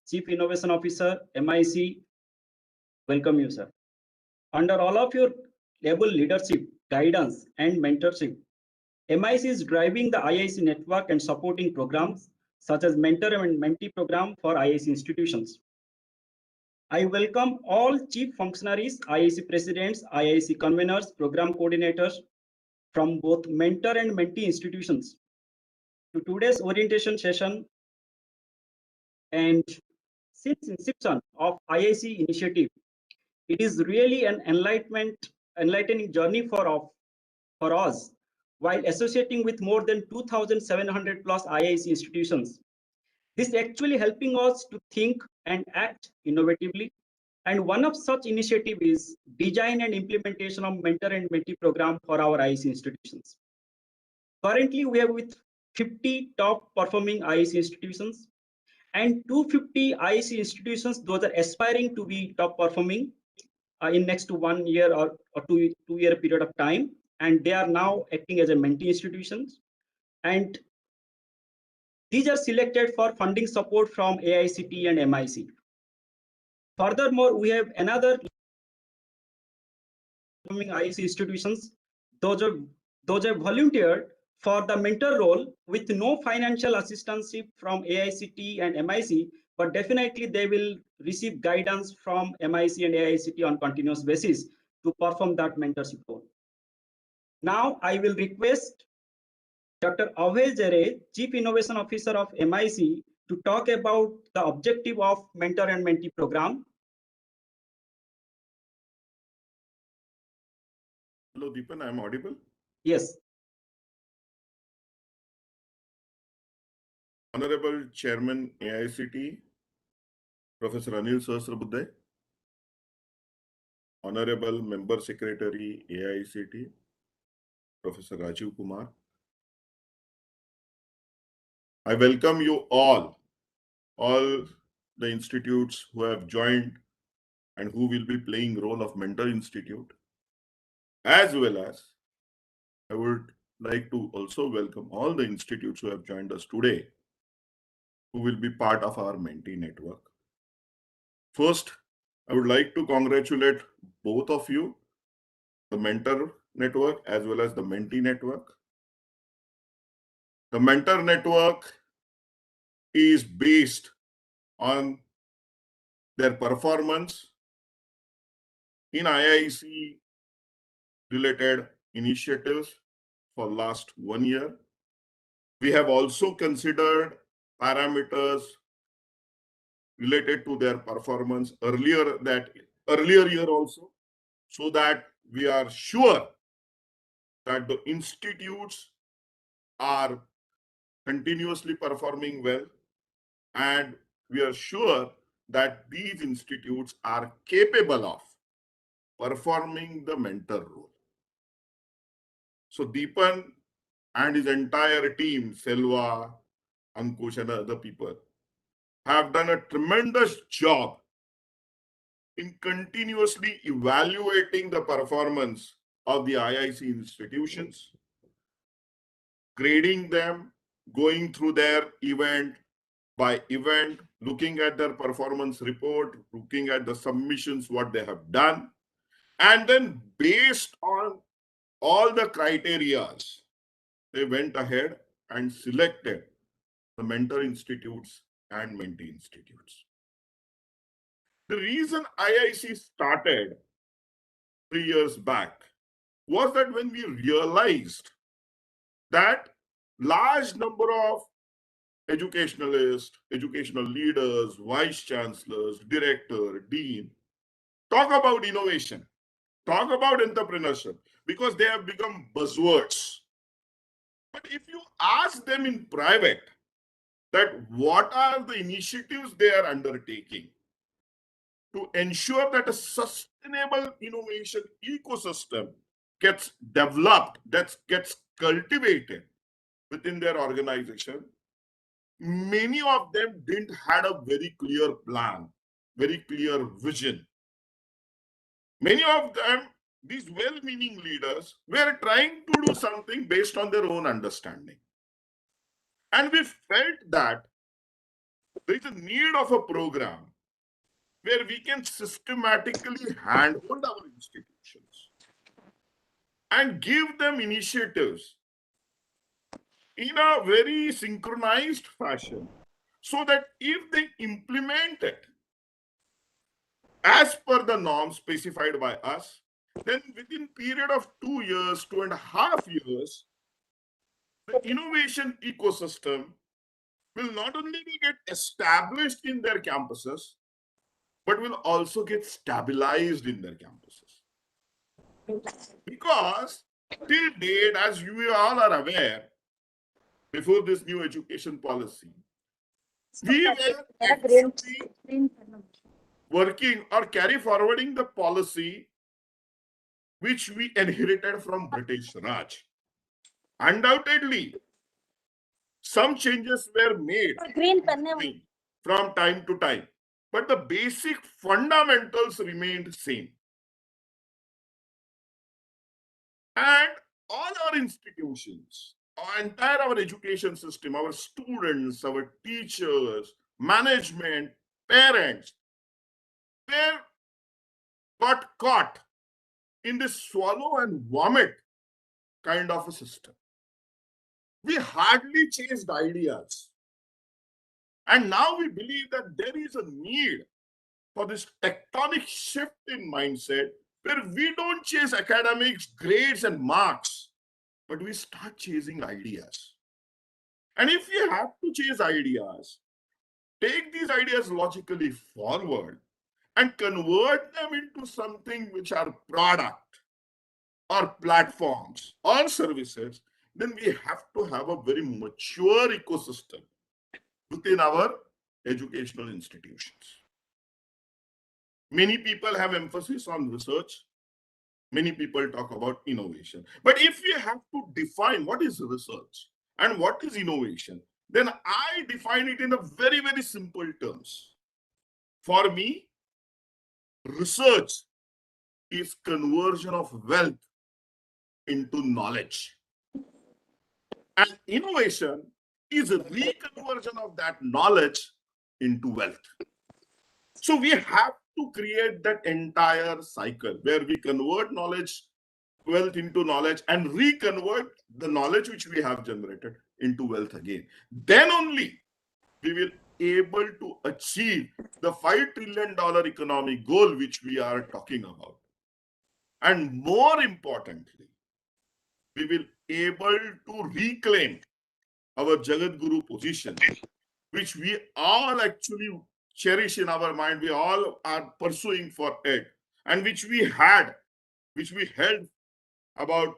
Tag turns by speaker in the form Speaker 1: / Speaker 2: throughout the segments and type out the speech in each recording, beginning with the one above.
Speaker 1: Chief Innovation Officer, MIC. Welcome you, sir. Under all of your able leadership, guidance, and mentorship, MIC is driving the IIC network and supporting programs such as Mentor and Mentee program for IIC institutions. I welcome all chief functionaries, IIC presidents, IIC conveners, program coordinators from both mentor and mentee institutions to today's orientation session. And since inception of IIC initiative, it is really an enlightening journey for us while associating with more than 2,700 plus IIC institutions. This is actually helping us to think and act innovatively. And one of such initiative is design and implementation of mentor and mentee program for our IIC institutions. Currently, we have with 50 top performing IIC institutions and 250 IIC institutions, those are aspiring to be top performing in next to 1 year or two year period of time. And they are now acting as a mentee institutions. And these are selected for funding support from AICT and MIC. Furthermore, we have another IIC institutions, those have volunteered for the mentor role with no financial assistance from AICT and MIC, but definitely they will receive guidance from MIC and AICT on continuous basis to perform that mentorship role. Now I will request Dr. Abhay Jare, Chief Innovation Officer of MIC, to talk about the objective of mentor and mentee program.
Speaker 2: Hello, Deepan, I am audible?
Speaker 1: Yes.
Speaker 2: Honorable Chairman AICT, Professor Anil Sahasrabuddhe, Honorable Member Secretary AICT, Professor Rajiv Kumar. I welcome you all the institutes who have joined and who will be playing role of Mentor Institute, as well as I would like to also welcome all the institutes who have joined us today, who will be part of our mentee network. First, I would like to congratulate both of you, the Mentor Network as well as the Mentee Network. The Mentor Network is based on their performance in IIC related initiatives for last 1 year. We have also considered parameters related to their performance earlier year also, so that we are sure that the institutes are continuously performing well, and we are sure that these institutes are capable of performing the mentor role. So Deepan and his entire team, Selva, Ankush and other people, have done a tremendous job in continuously evaluating the performance of the IIC institutions, grading them, going through their event by event, looking at their performance report, looking at the submissions, what they have done, and then based on all the criteria, they went ahead and selected the mentor institutes and mentee institutes. The reason IIC started 3 years back was that when we realized that large number of educationalists, educational leaders, vice chancellors, director, dean, talk about innovation, talk about entrepreneurship, because they have become buzzwords. But if you ask them in private that what are the initiatives they are undertaking to ensure that a sustainable innovation ecosystem gets developed, that gets cultivated within their organization, many of them didn't have a very clear plan, very clear vision. Many of them, these well-meaning leaders, were trying to do something based on their own understanding. And we felt that there is a need of a program where we can systematically handhold our institutions and give them initiatives in a very synchronized fashion, so that if they implement it as per the norms specified by us, then within period of 2 years, 2.5 years, the innovation ecosystem will not only get established in their campuses, but will also get stabilized in their campuses. Because till date, as you all are aware, before this new education policy, we were actually working or carry forwarding the policy which we inherited from British Raj. Undoubtedly, some changes were made from time to time, but the basic fundamentals remained same. And all our institutions, our education system, our students, our teachers, management, parents, were got caught in this swallow and vomit kind of a system. We hardly chased ideas. And now we believe that there is a need for this tectonic shift in mindset where we don't chase academics, grades, and marks, but we start chasing ideas. And if we have to chase ideas, take these ideas logically forward and convert them into something which are product or platforms or services, then we have to have a very mature ecosystem within our educational institutions. Many people have emphasis on research. Many people talk about innovation. But if we have to define what is research and what is innovation, then I define it in a very, very simple terms. For me, research is conversion of wealth into knowledge. And innovation is a reconversion of that knowledge into wealth. So we have to create that entire cycle where we convert knowledge, wealth into knowledge, and reconvert the knowledge which we have generated into wealth again. Then only we will able to achieve the $5 trillion economic goal which we are talking about. And more importantly, we will able to reclaim our Jagat Guru position, which we all actually cherish in our mind. We all are pursuing for it, and which we held about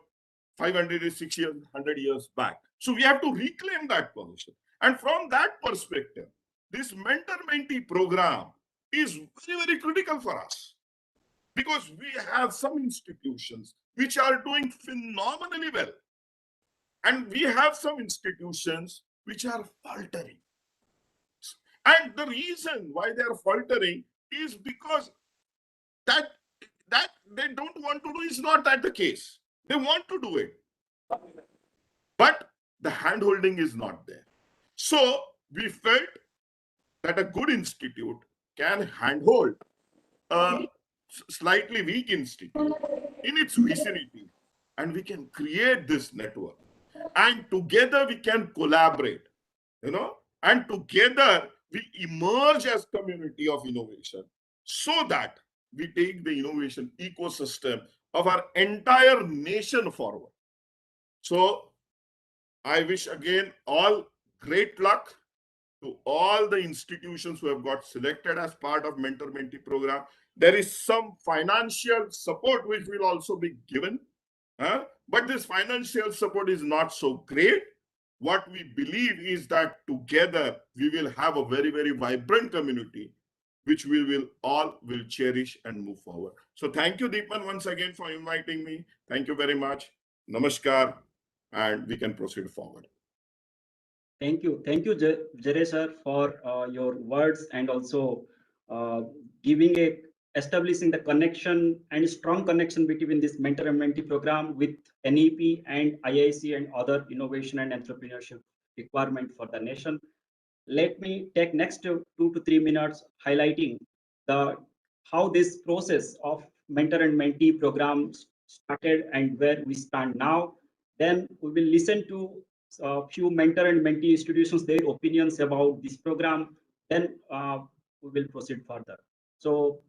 Speaker 2: 506 years, 100 years back. So we have to reclaim that position. And from that perspective, this mentor-mentee program is very, very critical for us, because we have some institutions which are doing phenomenally well. And we have some institutions which are faltering. And the reason why they are faltering is because that they don't want to do is not that the case. They want to do it, but the hand-holding is not there. So we felt that a good institute can handhold a slightly weak institute in its vicinity, and we can create this network, and together we can collaborate, and together we emerge as community of innovation, so that we take the innovation ecosystem of our entire nation forward. So I wish again all great luck to all the institutions who have got selected as part of Mentor-Mentee program. There is some financial support which will also be given, but this financial support is not so great. What we believe is that together we will have a very, very vibrant community, which we will all cherish and move forward. So thank you, Deepan, once again for inviting me. Thank you very much. Namaskar, and we can proceed forward.
Speaker 1: Thank you, Jere sir, for your words, and also establishing the connection and strong connection between this mentor and mentee program with NEP and IIC and other innovation and entrepreneurship requirement for the nation. let me take next 2 to 3 minutes highlighting the how this process of mentor and mentee program started and where we stand now. Then we will listen to a few mentor and mentee institutions, their opinions about this program. Then we will proceed further. So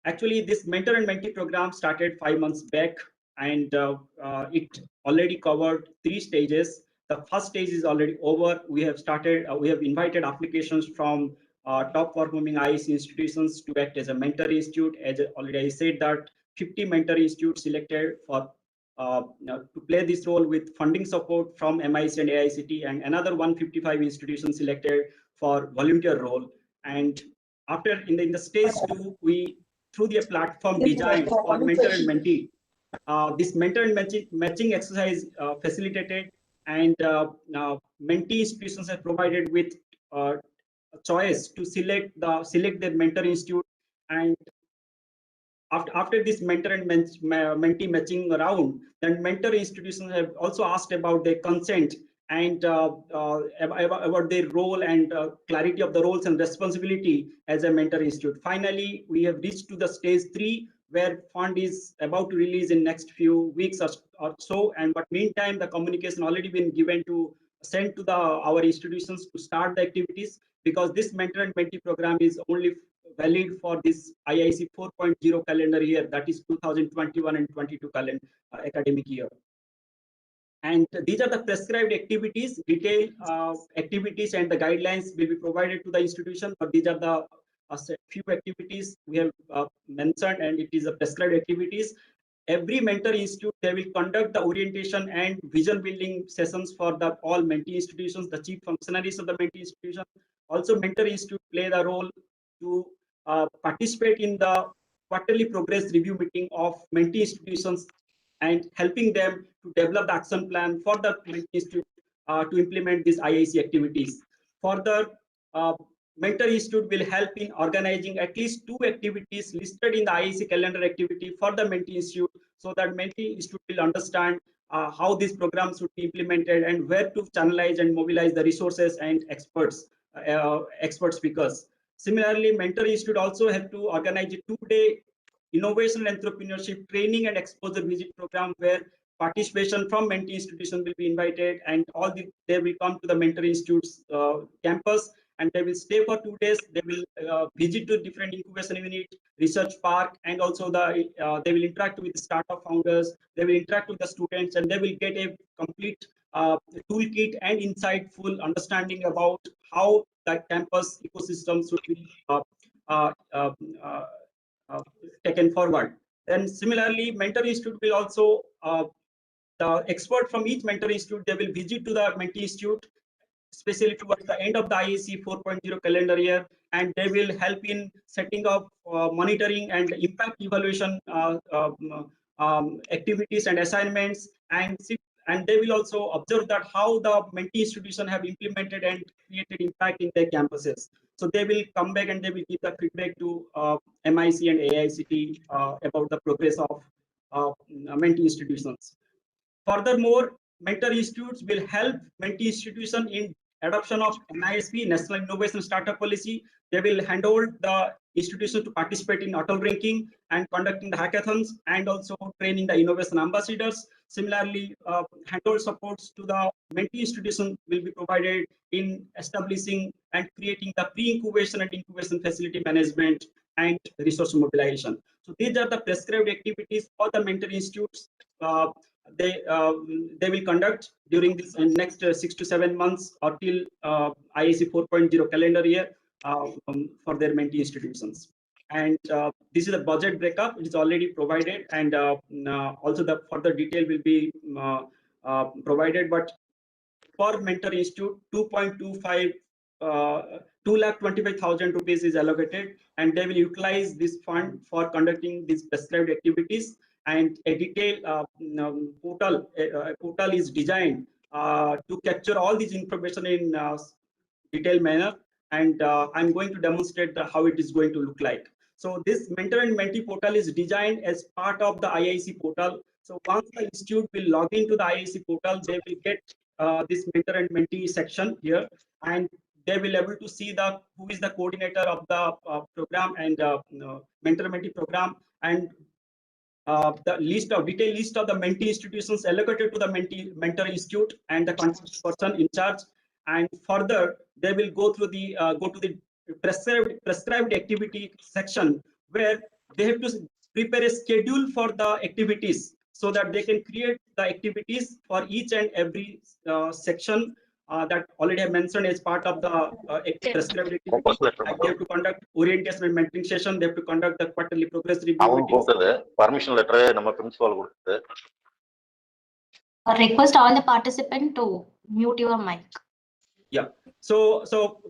Speaker 1: actually, this mentor and mentee program started 5 months back, and it already covered 3 stages. The first stage is already over. We have started. We have invited applications from top performing IIC institutions to act as a mentor institute. As already I said that 50 mentor institutes selected for to play this role with funding support from MIC and AICT, and another 155 institutions selected for volunteer role. And after in the stage 2, we through the platform designed for mentor and mentee. This mentor and matching exercise facilitated, and mentee institutions are provided with a choice to select their mentor institute. And after this mentor and mentee matching round, then mentor institutions have also asked about their consent and about their role and clarity of the roles and responsibility as a mentor institute. Finally, we have reached to the stage 3, where fund is about to release in next few weeks or so. And but meantime, the communication already been given to sent to the our institutions to start the activities, because this mentor and mentee program is only valid for this IIC 4.0 calendar year, that is 2021 and 22 academic year. And these are the prescribed activities. Detailed activities and the guidelines will be provided to the institution, but these are the few activities we have mentioned, and it is a prescribed activities. Every mentor institute, they will conduct the orientation and vision building sessions for the all mentee institutions, the chief functionaries of the mentee institution. Also, mentor institute play the role to participate in the quarterly progress review meeting of mentee institutions and helping them to develop the action plan for the mentee institute to implement these IIC activities. Further, Mentor Institute will help in organizing at least 2 activities listed in the IIC calendar activity for the Mentee Institute, so that Mentee Institute will understand how these programs should be implemented and where to channelize and mobilize the resources and expert speakers. Similarly, Mentor Institute also have to organize a 2-day innovation and entrepreneurship training and exposure visit program, where participation from Mentee institution will be invited, and they will come to the Mentor Institute's campus, and they will stay for 2 days. They will visit to different incubation unit, research park, and also they will interact with the startup founders. They will interact with the students, and they will get a complete toolkit and insightful understanding about how the campus ecosystem should be uh, uh, uh, taken forward. Then similarly, Mentor Institute will also the expert from each Mentor Institute, they will visit to the Mentee Institute, especially towards the end of the IEC 4.0 calendar year, and they will help in setting up monitoring and impact evaluation activities and assignments, and they will also observe that how the Mentee institution have implemented and created impact in their campuses. So they will come back and they will give the feedback to MIC and AICT about the progress of Mentee institutions. Furthermore, mentor institutes will help mentee institution in adoption of NISP, National Innovation Startup Policy. They will handle the institutions to participate in auto ranking and conducting the hackathons, and also training the innovation ambassadors. Similarly, handle supports to the mentee institution will be provided in establishing and creating the pre-incubation and incubation facility management and resource mobilization. So these are the prescribed activities for the mentor institutes. They will conduct during this next 6 to 7 months, or till IIC 4.0 calendar year for their mentee institutions. And this is a budget breakup. It is already provided, and also the further detail will be provided. But for Mentor Institute, 2.25 2,25,000 rupees is allocated, and they will utilize this fund for conducting these prescribed activities. And a detailed portal is designed to capture all this information in detailed manner. And I'm going to demonstrate how it is going to look like. So this mentor and mentee portal is designed as part of the IIC portal. So once the institute will log into the IIC portal, they will get this mentor and mentee section here, and they will able to see who is the coordinator of the program and Mentor-Mentee program, and the detailed list of the mentee institutions allocated to the mentor institute and the contact person in charge. And further, they will go to the prescribed activity section, where they have to prepare a schedule for the activities, so that they can create the activities for each and every section that already I mentioned as part of the prescribed activity. Like they have to conduct orientation and mentoring session. They have to conduct the quarterly progress review meetings.
Speaker 3: Permission letter நம்ம principal கொடுத்து.
Speaker 4: Request all the participants to mute your mic.
Speaker 1: Yeah. So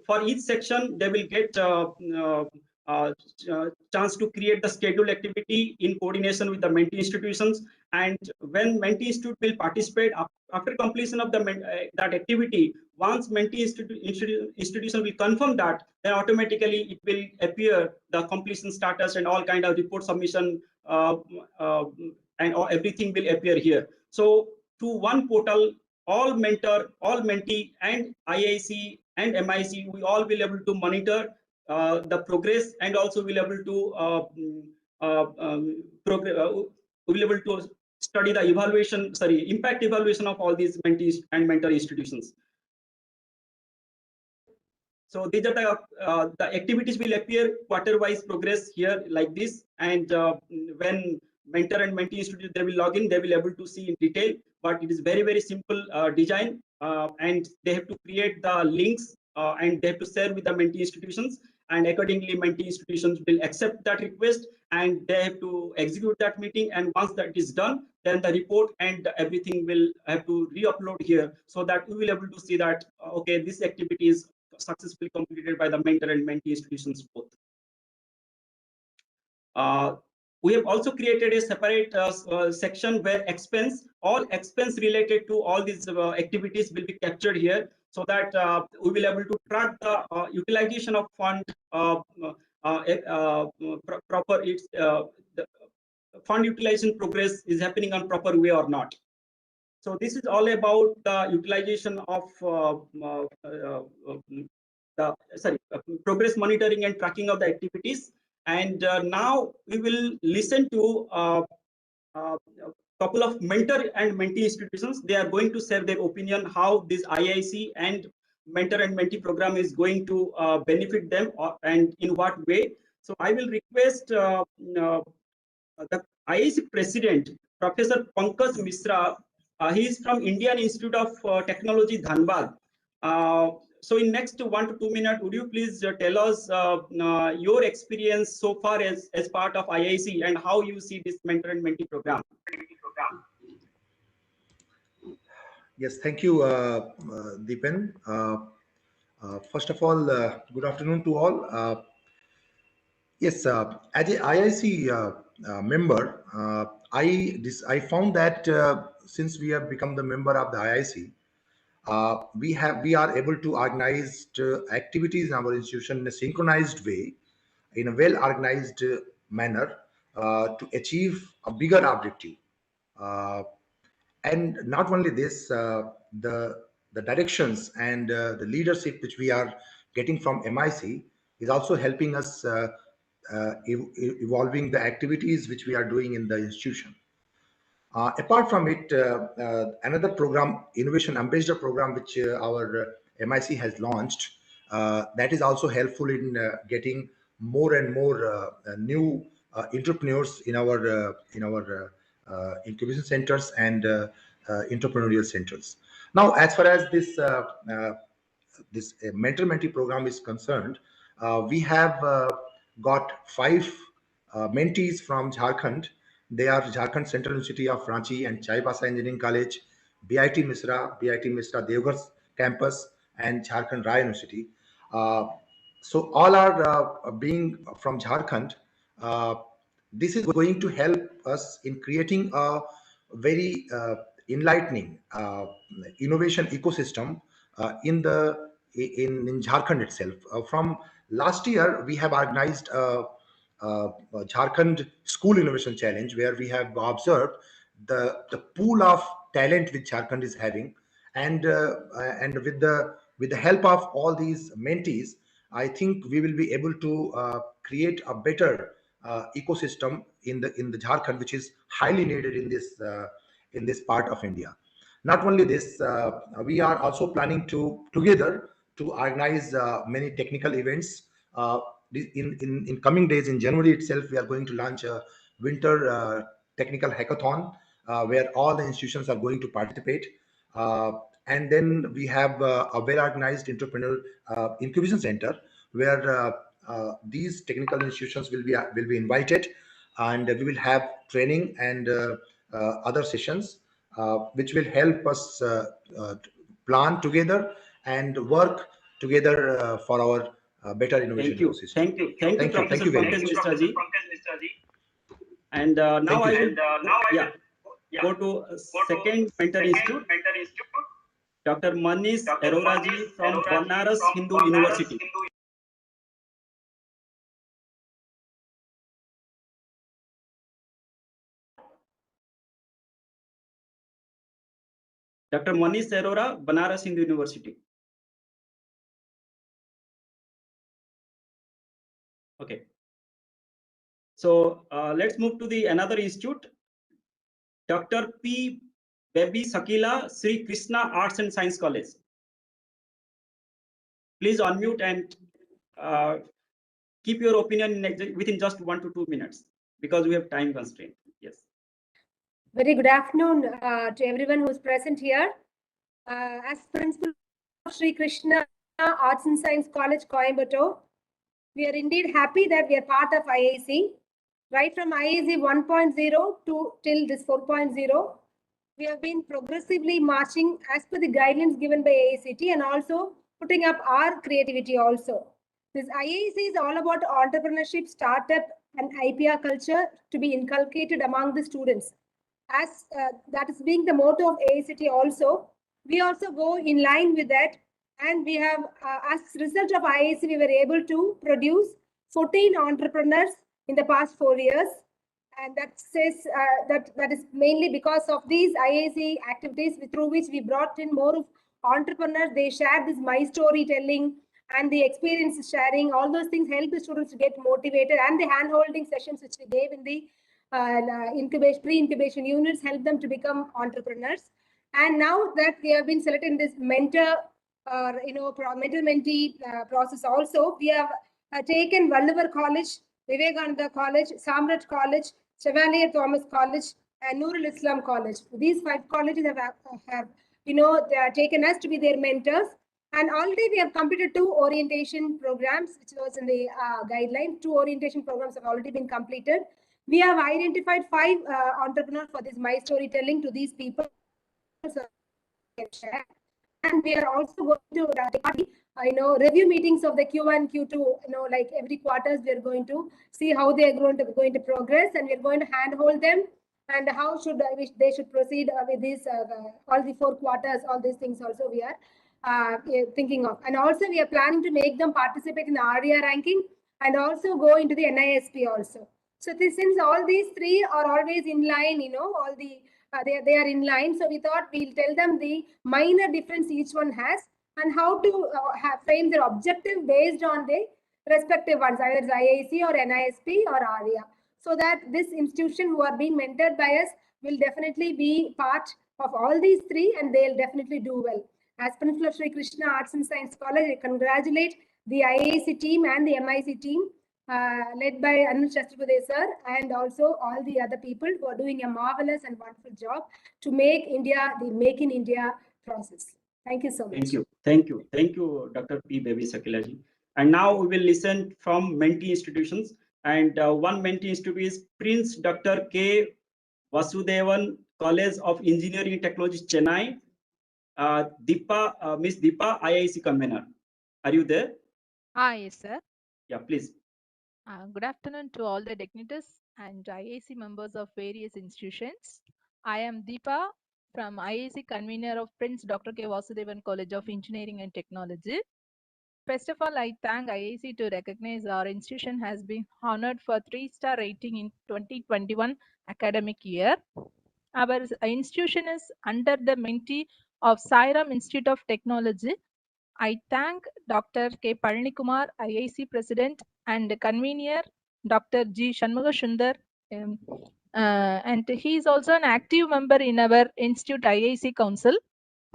Speaker 1: for each section, they will get chance to create the scheduled activity in coordination with the mentee institutions. And when mentee institute will participate after completion of that activity, once mentee institution will confirm that, then automatically it will appear the completion status and all kind of report submission and everything will appear here. So to one portal, all mentor, all mentee, and IIC and MIC, we all will able to monitor the progress, and also will able to will able to study the impact evaluation of all these mentees and mentor institutions. So these are the activities will appear quarter-wise progress here like this, and when mentor and mentee institute they will log in, they will able to see in detail. But it is very simple design, and they have to create the links and they have to share with the mentee institutions, and accordingly mentee institutions will accept that request, and they have to execute that meeting. And once that is done, then the report and everything will have to re-upload here, so that we will able to see that okay, this activity is successfully completed by the mentor and mentee institutions both. We have also created a separate section where all expense related to all these activities will be captured here, so that we will able to track the utilization of fund proper. The fund utilization progress is happening on proper way or not. So this is all about the utilization of progress monitoring and tracking of the activities. And now we will listen to a couple of mentor and mentee institutions. They are going to share their opinion how this IIC and mentor and mentee program is going to benefit them, and in what way. So I will request the IIC president, Professor Pankaj Misra. He is from Indian Institute of Technology, Dhanbad. So in next 1 to 2 minutes, would you please tell us your experience so far as part of IIC, and how you see this mentor and mentee program?
Speaker 5: Yes, thank you, Deepan. First of all, good afternoon to all. Yes, as an IIC member, I found that since we have become the member of the IIC, we are able to organize activities in our institution in a synchronized way, in a well-organized manner, to achieve a bigger objective. And not only this, the directions and the leadership which we are getting from MIC is also helping us evolving the activities which we are doing in the institution. Apart from it, another program, Innovation Ambassador program, which our MIC has launched, that is also helpful in getting more and more new entrepreneurs in our incubation centers and entrepreneurial centers. Now, as far as this mentor-mentee program is concerned, we have got 5 mentees from Jharkhand. They are Jharkhand Central University of Ranchi and Chaibasa Engineering College, BIT Misra Devgarh campus, and Jharkhand Rai University. So all are being from Jharkhand. This is going to help us in creating a very enlightening innovation ecosystem in Jharkhand itself. From last year, we have organized Jharkhand School Innovation Challenge, where we have observed the pool of talent which Jharkhand is having, and with the with the help of all these mentees, I think we will be able to create a better ecosystem in the Jharkhand, which is highly needed in this part of India. Not only this, we are also planning to together to organize many technical events. In coming days, in January itself, we are going to launch a winter technical hackathon where all the institutions are going to participate. And then we have a well-organized entrepreneur incubation center where these technical institutions will be invited, and we will have training and other sessions which will help us plan together and work together for our better innovation
Speaker 1: Thank you.
Speaker 5: ecosystem.
Speaker 1: Thank you. Thank you, Professor
Speaker 5: Thank you very
Speaker 1: Pankaj
Speaker 5: much.
Speaker 1: Mishra ji. And now
Speaker 5: Thank you,
Speaker 1: I
Speaker 5: sir.
Speaker 1: will go to second mentor institute, Dr. Manish Arora ji from Banaras Hindu University. Dr. Manish Arora, Banaras Hindu University. Okay. So let's move to the another institute, Dr. P. Baby Sakila, Sri Krishna Arts and Science College. Please unmute and keep your opinion within just 1 to 2 minutes because we have time constraint. Yes.
Speaker 6: Very good afternoon to everyone who is present here. As principal of Sri Krishna Arts and Science College, Coimbatore, we are indeed happy that we are part of IIC. Right from IIC 1.0 to till this 4.0, we have been progressively marching as per the guidelines given by IICT and also putting up our creativity also. This IIC is all about entrepreneurship, startup and IPR culture to be inculcated among the students. As that is being the motto of AICT also, we also go in line with that, and we have, as result of IIC, we were able to produce 14 entrepreneurs in the past 4 years, and that says that is mainly because of these IIC activities through which we brought in more of entrepreneurs. They shared this my storytelling and the experience sharing. All those things help the students to get motivated, and the hand-holding sessions which we gave in the pre-incubation units help them to become entrepreneurs. And now that we have been selected in this mentor-mentee process also, we have taken Vallabhar College, Vivekananda College, Samrat College, Chevalier Thomas College, and Nurul Islam College. These 5 colleges have they are taken us to be their mentors. And already we have completed 2 orientation programs, which was in the guideline. 2 orientation programs have already been completed. We have identified 5 entrepreneurs for this my storytelling to these people. And we are also going to review meetings of the Q1, Q2, like every quarters we are going to see how they are going to progress, and we are going to handhold them and how should they should proceed with this all the 4 quarters, all these things also we are thinking of. And also we are planning to make them participate in the RDR ranking and also go into the NISP also. So since all these 3 are always in line, all the they are in line. So we thought we'll tell them the minor difference each one has and how to frame their objective based on the respective ones, either it's IIC or NISP or ARIA. So that this institution who are being mentored by us will definitely be part of all these 3 and they'll definitely do well. As principal of Sri Krishna Arts and Science College, I congratulate the IIC team and the MIC team led by Anil Shastrapade sir, and also all the other people who are doing a marvelous and wonderful job to make India the Make in India process. Thank you so much.
Speaker 1: Thank you. Thank you. Thank you, Dr. P. Baby Sakila ji. And now we will listen from mentee institutions. And one mentee institute is Prince Dr. K. Vasudevan College of Engineering and Technology, Chennai. Miss Deepa, IIC convener. Are you there?
Speaker 7: Yes, sir.
Speaker 1: Yeah, please.
Speaker 7: Good afternoon to all the dignitaries and IIC members of various institutions. I am Deepa from IIC convener of Prince Dr. K. Vasudevan College of Engineering and Technology. First of all, I thank IIC to recognize our institution has been honored for 3-star rating in 2021 academic year. Our institution is under the mentee of Sairam Institute of Technology, I thank Dr. K. Palanikumar, IIC President and Convener, Dr. G. Shanmuga Sundar, and he is also an active member in our Institute IIC Council.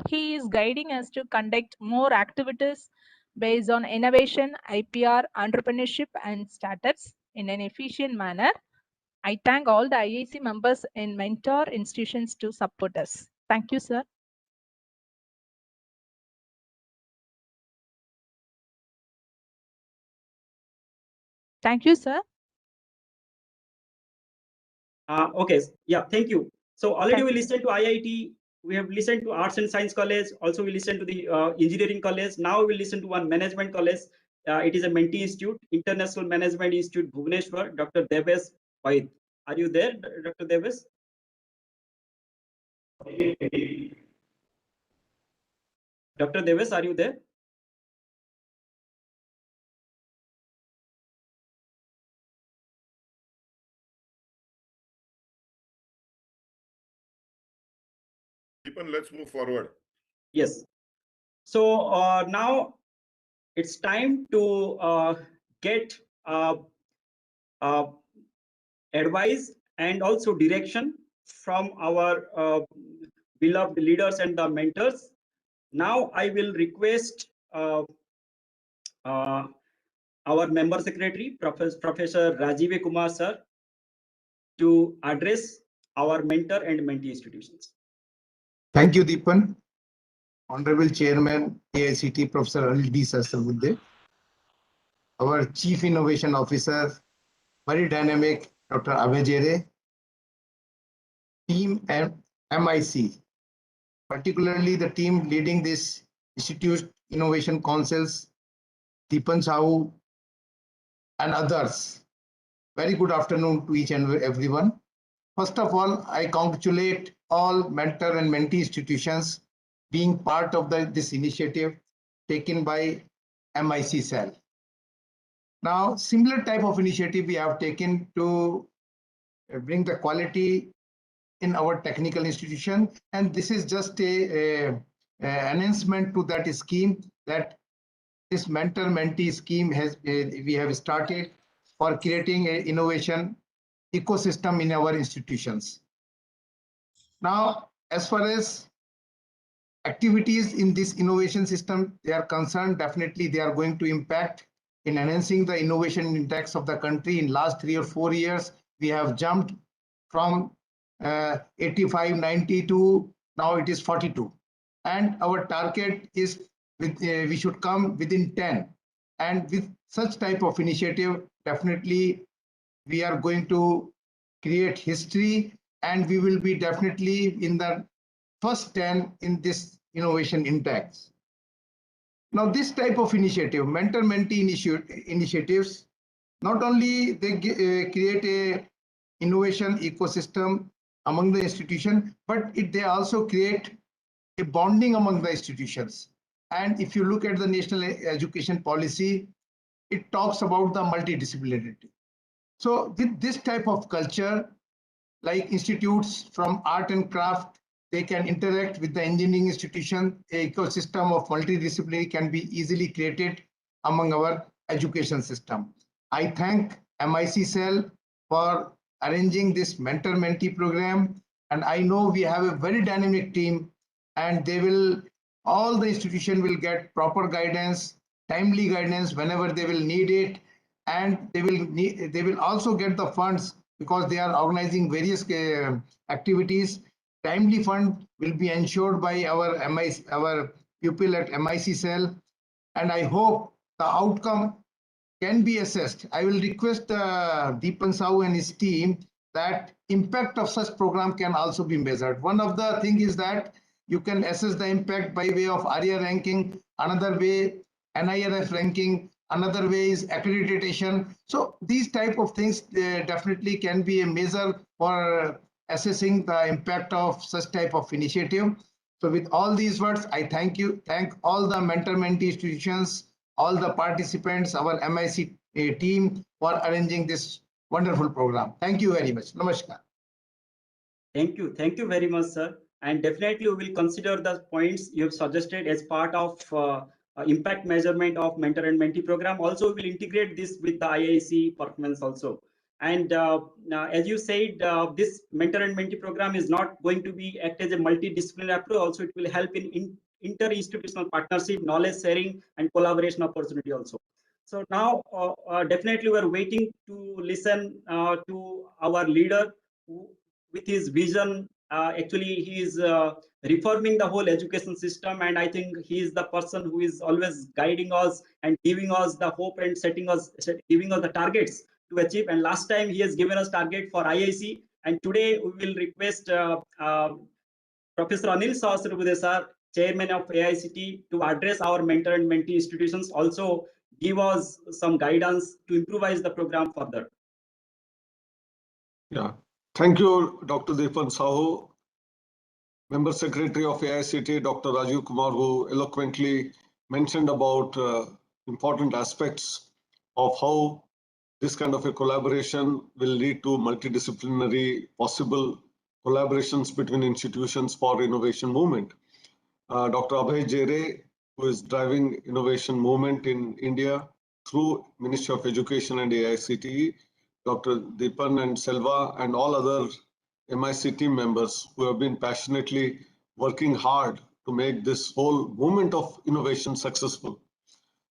Speaker 7: He is guiding us to conduct more activities based on innovation, IPR, entrepreneurship, and startups in an efficient manner. I thank all the IIC members and mentor institutions to support us. Thank you, sir. Thank you, sir.
Speaker 1: Okay, yeah, thank you. So already
Speaker 7: Thank
Speaker 1: we
Speaker 7: you.
Speaker 1: listened to IIT, we have listened to Arts and Science College, also we listened to the Engineering College. Now we listen to one Management College. It is a Mentee Institute, International Management Institute, Bhubaneswar, Dr. Deves Vaid. Are you there, Dr. Deves? Dr. Deves, are you there?
Speaker 2: Deepan, let's move forward.
Speaker 1: Yes. So now it's time to get advice and also direction from our beloved leaders and the mentors. Now I will request our member secretary, Professor Rajiv Kumar sir, to address our mentor and mentee institutions.
Speaker 8: Thank you, Deepan. Honorable Chairman, AICT, Professor Anil D. Sasrabudde, our Chief Innovation Officer, very dynamic, Dr. Abhay Jere, team MIC, particularly the team leading this Institute Innovation Councils, Deepan Sahu, and others. Very good afternoon to each and everyone. First of all, I congratulate all mentor and mentee institutions being part of this initiative taken by MIC cell. Now, similar type of initiative we have taken to bring the quality in our technical institution, and this is just a announcement to that scheme that this mentor-mentee scheme we have started for creating an innovation ecosystem in our institutions. Now, as far as activities in this innovation system they are concerned, definitely they are going to impact in enhancing the innovation index of the country. In last 3 or 4 years, we have jumped from 85, 90 to now it is 42. And our target is we should come within 10. And with such type of initiative, definitely we are going to create history and we will be definitely in the first 10 in this innovation index. Now, this type of initiative, mentor-mentee initiatives, not only they create a innovation ecosystem among the institution, but they also create a bonding among the institutions. And if you look at the national education policy, it talks about the multidisciplinarity. So with this type of culture, like institutes from art and craft, they can interact with the engineering institution. A ecosystem of multidisciplinary can be easily created among our education system. I thank MIC Cell for arranging this mentor-mentee program. And I know we have a very dynamic team and all the institution will get proper guidance, timely guidance whenever they will need it. And they will also get the funds because they are organizing various activities. Timely fund will be ensured by our pupil at MIC Cell, and I hope the outcome can be assessed. I will request Deepan Sahu and his team that impact of such program can also be measured. One of the things is that you can assess the impact by way of ARIA ranking, another way NIRF ranking, another way is accreditation. So these type of things definitely can be a measure for assessing the impact of such type of initiative. So with all these words, I thank all the mentor-mentee institutions, all the participants, our MIC team for arranging this wonderful program. Thank you very much. Namaskar.
Speaker 1: Thank you very much, sir. And definitely we will consider the points you have suggested as part of impact measurement of mentor and mentee program. Also, we will integrate this with the IIC performance also. And as you said, this mentor and mentee program is not going to be act as a multidisciplinary approach. Also, it will help in inter-institutional partnership, knowledge sharing, and collaboration opportunity also. So now, definitely, we are waiting to listen to our leader who, with his vision. Actually, he is reforming the whole education system, and I think he is the person who is always guiding us and giving us the hope and giving us the targets to achieve. And last time he has given us target for IIC, and today we will request Professor Anil Sahasrabudhe sir, Chairman of AICT, to address our mentor and mentee institutions, also give us some guidance to improvise the program further.
Speaker 9: Yeah, thank you, Dr. Deepan Sahu, Member Secretary of AICT, Dr. Rajiv Kumar, who eloquently mentioned about important aspects of how this kind of a collaboration will lead to multidisciplinary possible collaborations between institutions for innovation movement. Dr. Abhay Jere, who is driving innovation movement in India through Ministry of Education and AICTE, Dr. Deepan and Selva, and all other MIC team members who have been passionately working hard to make this whole movement of innovation successful.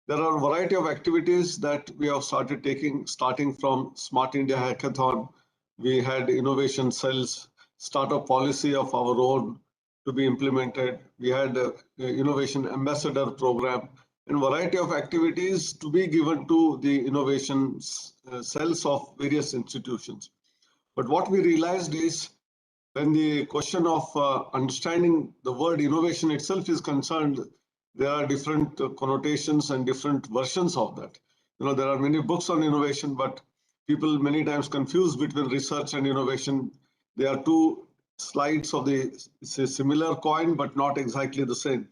Speaker 9: There are a variety of activities that we have started taking, starting from Smart India Hackathon. We had innovation cells, startup policy of our own to be implemented. We had an innovation ambassador program and variety of activities to be given to the innovation cells of various institutions. But what we realized is when the question of understanding the word innovation itself is concerned, there are different connotations and different versions of that. You know, there are many books on innovation, but people many times confuse between research and innovation. They are two sides of the similar coin, but not exactly the same.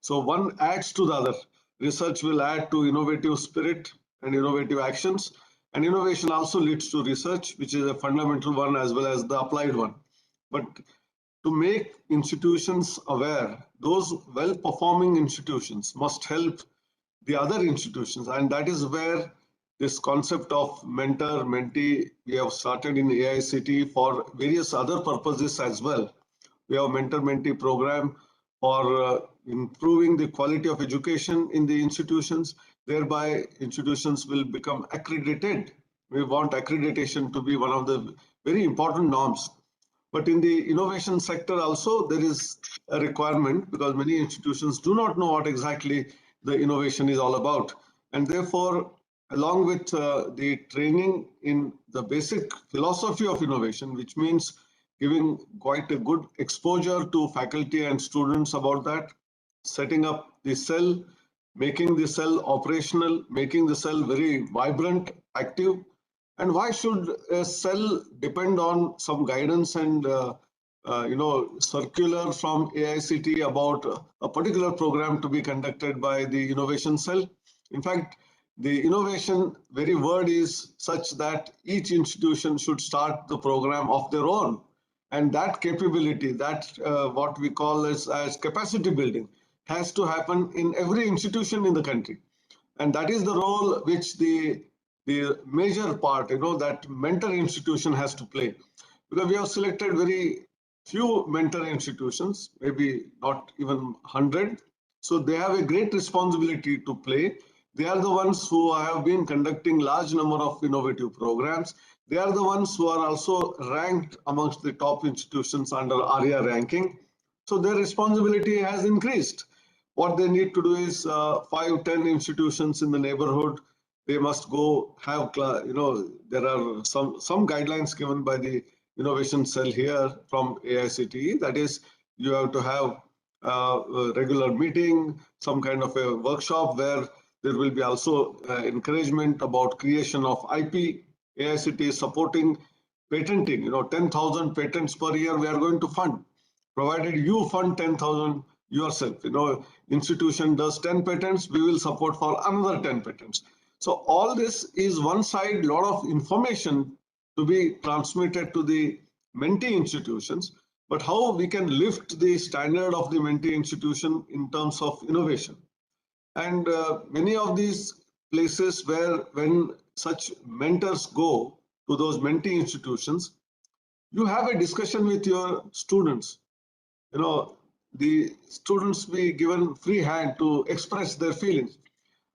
Speaker 9: So one adds to the other. Research will add to innovative spirit and innovative actions. And innovation also leads to research, which is a fundamental one as well as the applied one. But to make institutions aware, those well-performing institutions must help the other institutions. And that is where this concept of mentor-mentee, we have started in AICT for various other purposes as well. We have mentor-mentee program for improving the quality of education in the institutions, thereby institutions will become accredited. We want accreditation to be one of the very important norms. But in the innovation sector also, there is a requirement because many institutions do not know what exactly the innovation is all about. And therefore, along with the training in the basic philosophy of innovation, which means giving quite a good exposure to faculty and students about that, setting up the cell, making the cell operational, making the cell very vibrant, active. And why should a cell depend on some guidance and circular from AICT about a particular program to be conducted by the innovation cell? In fact, the innovation very word is such that each institution should start the program of their own. And that capability, that what we call as capacity building, has to happen in every institution in the country. And that is the role which the major part, that mentor institution has to play. Because we have selected very few mentor institutions, maybe not even 100. So they have a great responsibility to play. They are the ones who have been conducting large number of innovative programs. They are the ones who are also ranked amongst the top institutions under ARIA ranking. So their responsibility has increased. What they need to do is 5-10 institutions in the neighborhood. They must go have, there are some guidelines given by the innovation cell here from AICTE. That is, you have to have a regular meeting, some kind of a workshop where there will be also encouragement about creation of IP. AICTE is supporting patenting, 10,000 patents per year we are going to fund, provided you fund 10,000 yourself. Institution does 10 patents, we will support for another 10 patents. So all this is one side, lot of information to be transmitted to the mentee institutions, but how we can lift the standard of the mentee institution in terms of innovation. And many of these places where when such mentors go to those mentee institutions, you have a discussion with your students. You know, the students be given free hand to express their feelings.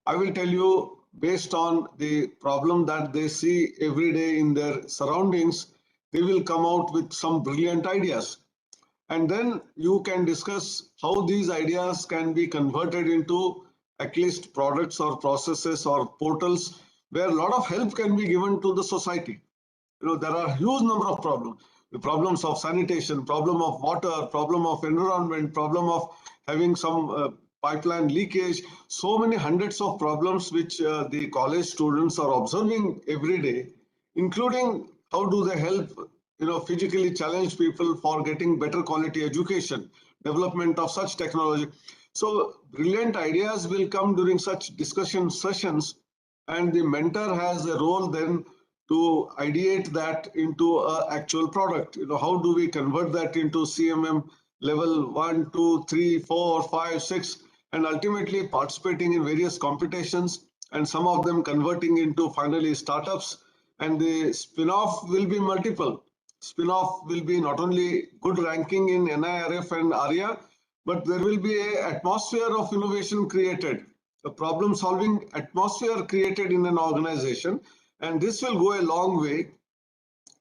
Speaker 9: I will tell you, based on the problem that they see every day in their surroundings, they will come out with some brilliant ideas. And then you can discuss how these ideas can be converted into at least products or processes or portals where a lot of help can be given to the society. You know, there are a huge number of problems. The problems of sanitation, problem of water, problem of environment, problem of having some pipeline leakage, so many hundreds of problems which the college students are observing every day, including how do they help, you know, physically challenged people for getting better quality education, development of such technology. So brilliant ideas will come during such discussion sessions, and the mentor has a role then to ideate that into an actual product. You know, how do we convert that into CMM level 1, 2, 3, 4, 5, 6, and ultimately participating in various competitions, and some of them converting into finally startups. And the spin-off will be multiple. Spin-off will be not only good ranking in NIRF and ARIA, but there will be an atmosphere of innovation created, a problem-solving atmosphere created in an organization. And this will go a long way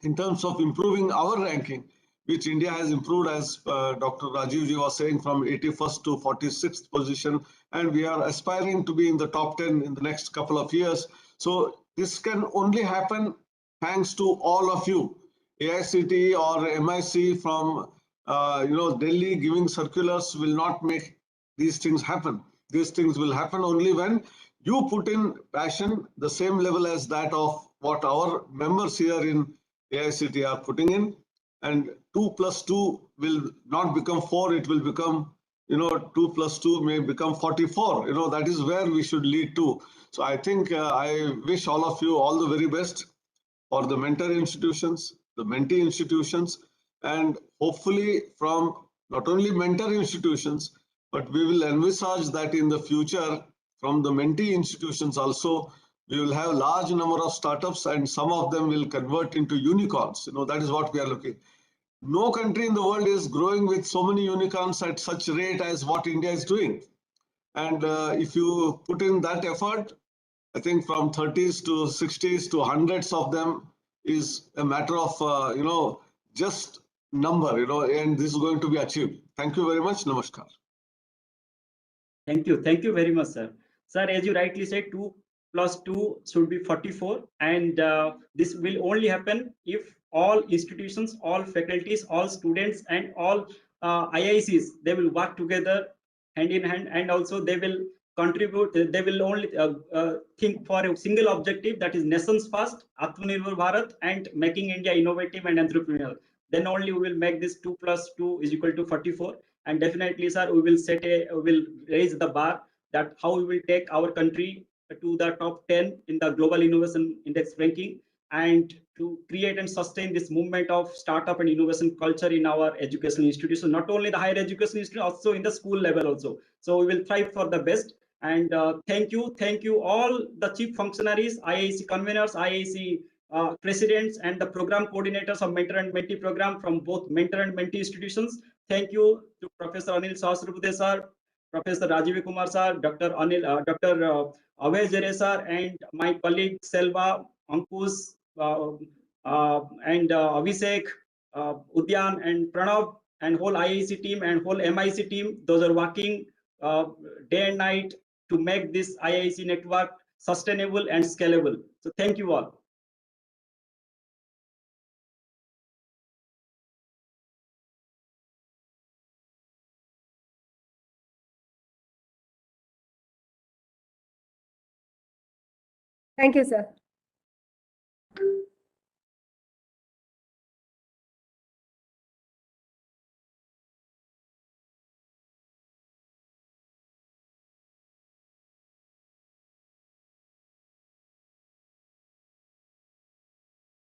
Speaker 9: in terms of improving our ranking, which India has improved, as Dr. Rajiv ji was saying, from 81st to 46th position. And we are aspiring to be in the top 10 in the next couple of years. So this can only happen thanks to all of you. AICT or MIC from Delhi giving circulars will not make these things happen. These things will happen only when you put in passion, the same level as that of what our members here in AICT are putting in. And 2 plus 2 will not become 4, it will become, 2 plus 2 may become 44. That is where we should lead to. So I think I wish all of you all the very best for the mentor institutions, the mentee institutions, and hopefully from not only mentor institutions, but we will envisage that in the future from the mentee institutions also, we will have a large number of startups and some of them will convert into unicorns. That is what we are looking. No country in the world is growing with so many unicorns at such rate as what India is doing. And if you put in that effort, I think from 30s to 60s to hundreds of them is a matter of, just number, and this is going to be achieved. Thank you very much. Namaskar.
Speaker 1: Thank you. Thank you very much, sir. Sir, as you rightly said, 2 plus 2 should be 44. And this will only happen if all institutions, all faculties, all students, and all IICs, they will work together hand in hand, and also they will contribute. They will only think for a single objective, that is nations first, Atmanirbhar Bharat, and making India innovative and entrepreneurial. Then only we will make this 2 plus 2 is equal to 44. And definitely, sir, we will raise the bar that how we will take our country to the top 10 in the global innovation index ranking, and to create and sustain this movement of startup and innovation culture in our educational institutions, not only the higher education institution, also in the school level also. So we will strive for the best. And thank you all the chief functionaries, IIC conveners, IIC presidents, and the program coordinators of mentor and mentee program from both mentor and mentee institutions. Thank you to Professor Anil Sahasrabudhe sir, Professor Rajiv Kumar sir, Dr. Abhay Jere sir, and my colleague Selva, Ankush, and Abhishek, Udyan, and Pranav, and whole IIC team and whole MIC team. Those are working day and night to make this IIC network sustainable and scalable. So thank you all.
Speaker 6: Thank you, sir.